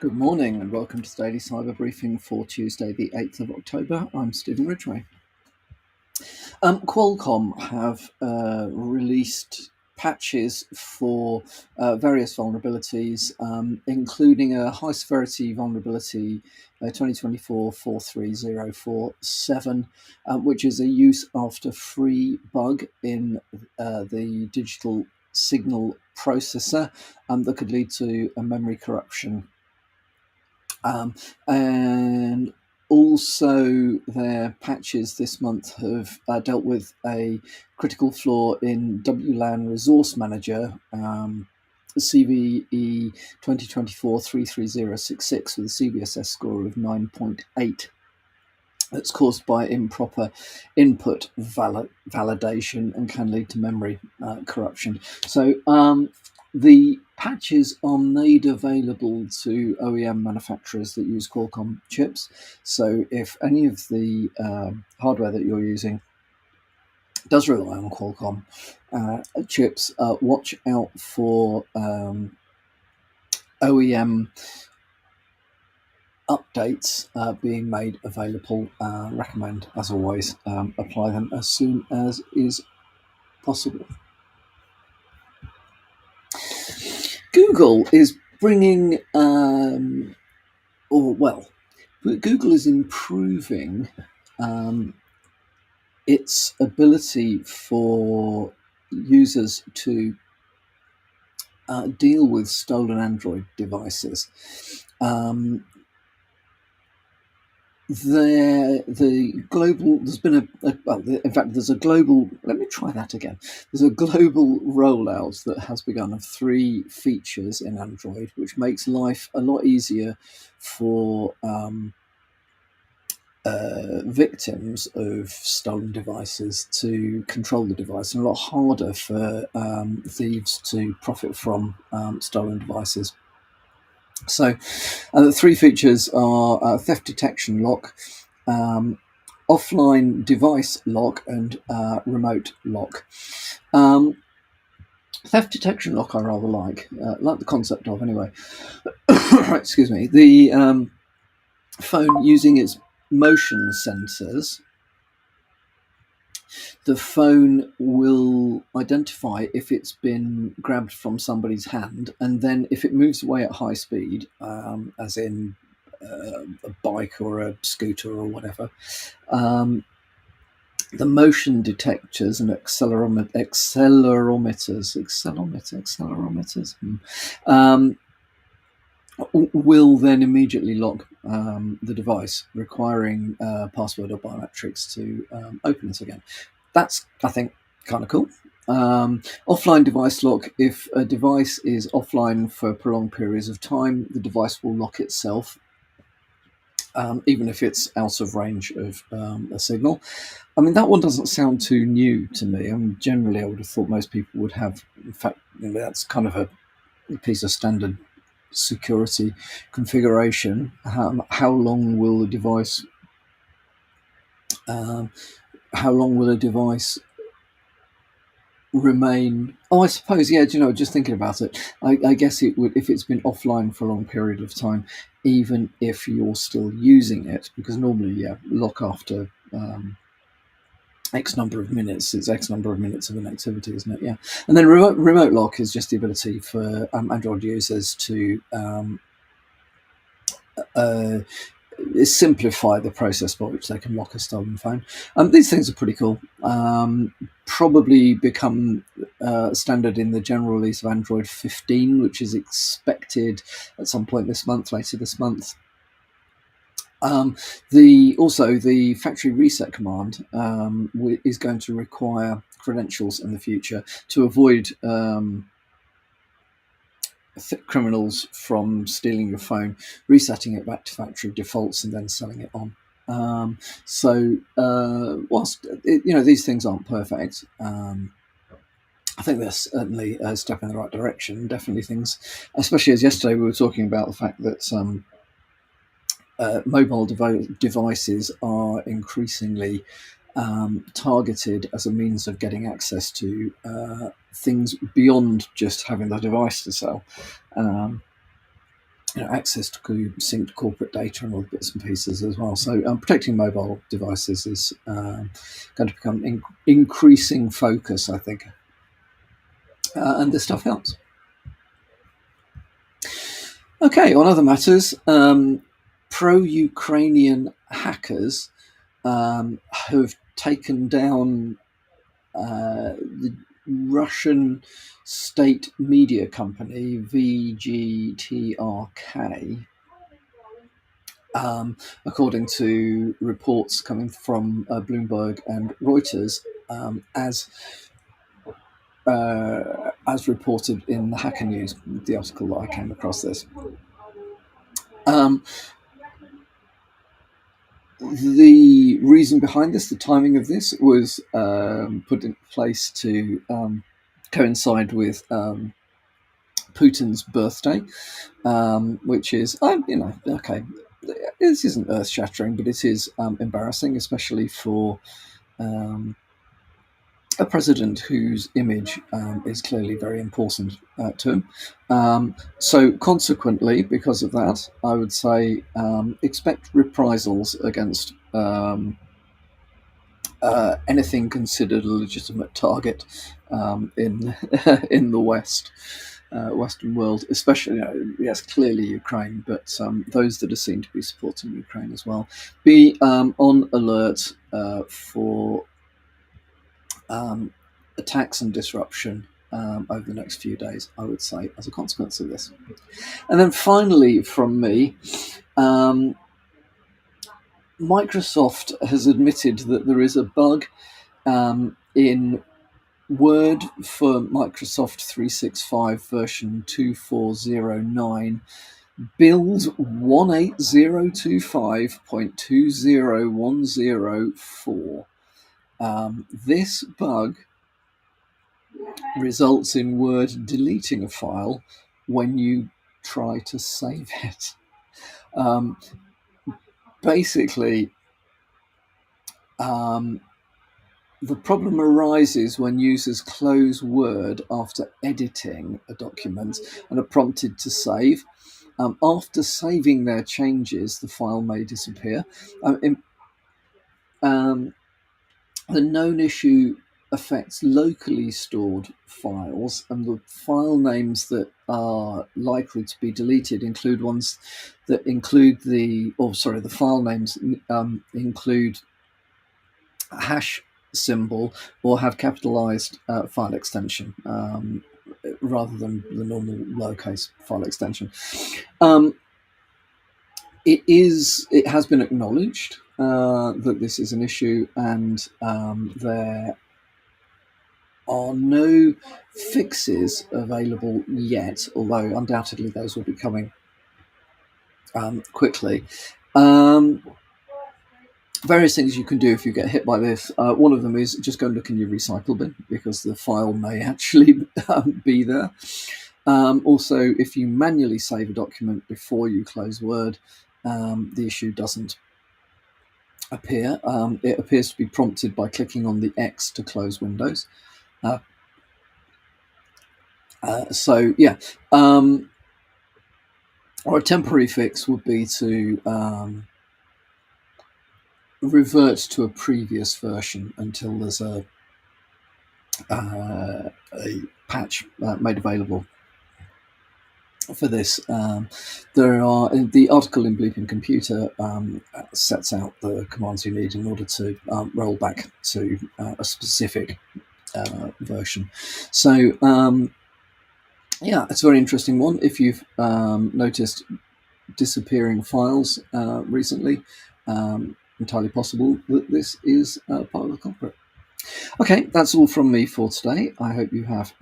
Good morning and welcome to the Daily Cyber Briefing for Tuesday, the 8th of October. I'm Stephen Ridgway. Qualcomm have released patches for various vulnerabilities, including a high severity vulnerability 2024 43047, which is a use after free bug in the digital signal processor that could lead to a memory corruption. And also, their patches this month have dealt with a critical flaw in WLAN Resource Manager, CVE 2024-33066, with a CVSS score of 9.8. That's caused by improper input validation and can lead to memory corruption. So the patches are made available to OEM manufacturers that use Qualcomm chips. So if any of the hardware that you're using does rely on Qualcomm chips, watch out for OEM updates being made available. Recommend, as always, apply them as soon as is possible. Google is bringing, Google is improving its ability for users to deal with stolen Android devices. There's a global, let me try that again. There's a global rollout that has begun of 3 features in Android, which makes life a lot easier for victims of stolen devices to control the device, and a lot harder for thieves to profit from stolen devices. So the 3 features are theft detection lock, offline device lock, and remote lock. Theft detection lock I rather like the concept of anyway. Excuse me. The phone, using its motion sensors, the phone will identify if it's been grabbed from somebody's hand, and then if it moves away at high speed, as in a bike or a scooter or whatever, the motion detectors and accelerometers will then immediately lock the device, requiring password or biometrics to open it again. That's, I think, kind of cool. Offline device lock: if a device is offline for prolonged periods of time, the device will lock itself, even if it's out of range of a signal. I mean, that one doesn't sound too new to me. I mean, generally, I would have thought most people would have. In fact, that's kind of a piece of standard security configuration. How long will a device remain? Oh, I suppose, yeah. Do you know, just thinking about it, I guess it would, if it's been offline for a long period of time, even if you're still using it, because normally, yeah, lock after X number of minutes. It's X number of minutes of an activity, isn't it? Yeah. And then remote lock is just the ability for Android users to simplify the process by which they can lock a stolen phone. These things are pretty cool. Probably become standard in the general release of Android 15, which is expected at some point later this month. The factory reset command is going to require credentials in the future to avoid criminals from stealing your phone, resetting it back to factory defaults, and then selling it on. Whilst these things aren't perfect, I think they're certainly a step in the right direction. Definitely things, especially as yesterday we were talking about the fact that mobile devices are increasingly targeted as a means of getting access to things beyond just having the device to sell. access to synced corporate data and all the bits and pieces as well. So protecting mobile devices is going to become increasing focus, I think, and this stuff helps. Okay, on other matters, pro-Ukrainian hackers have taken down the Russian state media company VGTRK, according to reports coming from Bloomberg and Reuters, as reported in the Hacker News, the article that I came across this. The reason behind this, the timing of this, was put in place to coincide with Putin's birthday, which is, okay, this isn't earth-shattering, but it is embarrassing, especially for a president whose image is clearly very important to him. So consequently, because of that, I would say expect reprisals against anything considered a legitimate target in in the Western world, especially, yes, clearly Ukraine, but those that are seen to be supporting Ukraine as well. Be on alert for attacks and disruption over the next few days, I would say, as a consequence of this. And then finally from me, Microsoft has admitted that there is a bug in Word for Microsoft 365 version 2409, build 18025.20104. This bug results in Word deleting a file when you try to save it. Basically, the problem arises when users close Word after editing a document and are prompted to save. After saving their changes, the file may disappear. The known issue affects locally stored files, and the file names that are likely to be deleted include ones that include the file names include a hash symbol or have capitalized file extension rather than the normal lowercase file extension. It has been acknowledged that this is an issue, and there are no fixes available yet, although undoubtedly those will be coming quickly. Various things you can do if you get hit by this. One of them is just go and look in your recycle bin, because the file may actually be there. Also, if you manually save a document before you close Word, the issue doesn't appear. It appears to be prompted by clicking on the X to close Windows. Or a temporary fix would be to revert to a previous version until there's a patch made available for this. The article in Bleeping Computer sets out the commands you need in order to roll back to a specific version. So it's a very interesting one. If you've noticed disappearing files recently, entirely possible that this is part of the culprit. Okay, that's all from me for today. I hope you have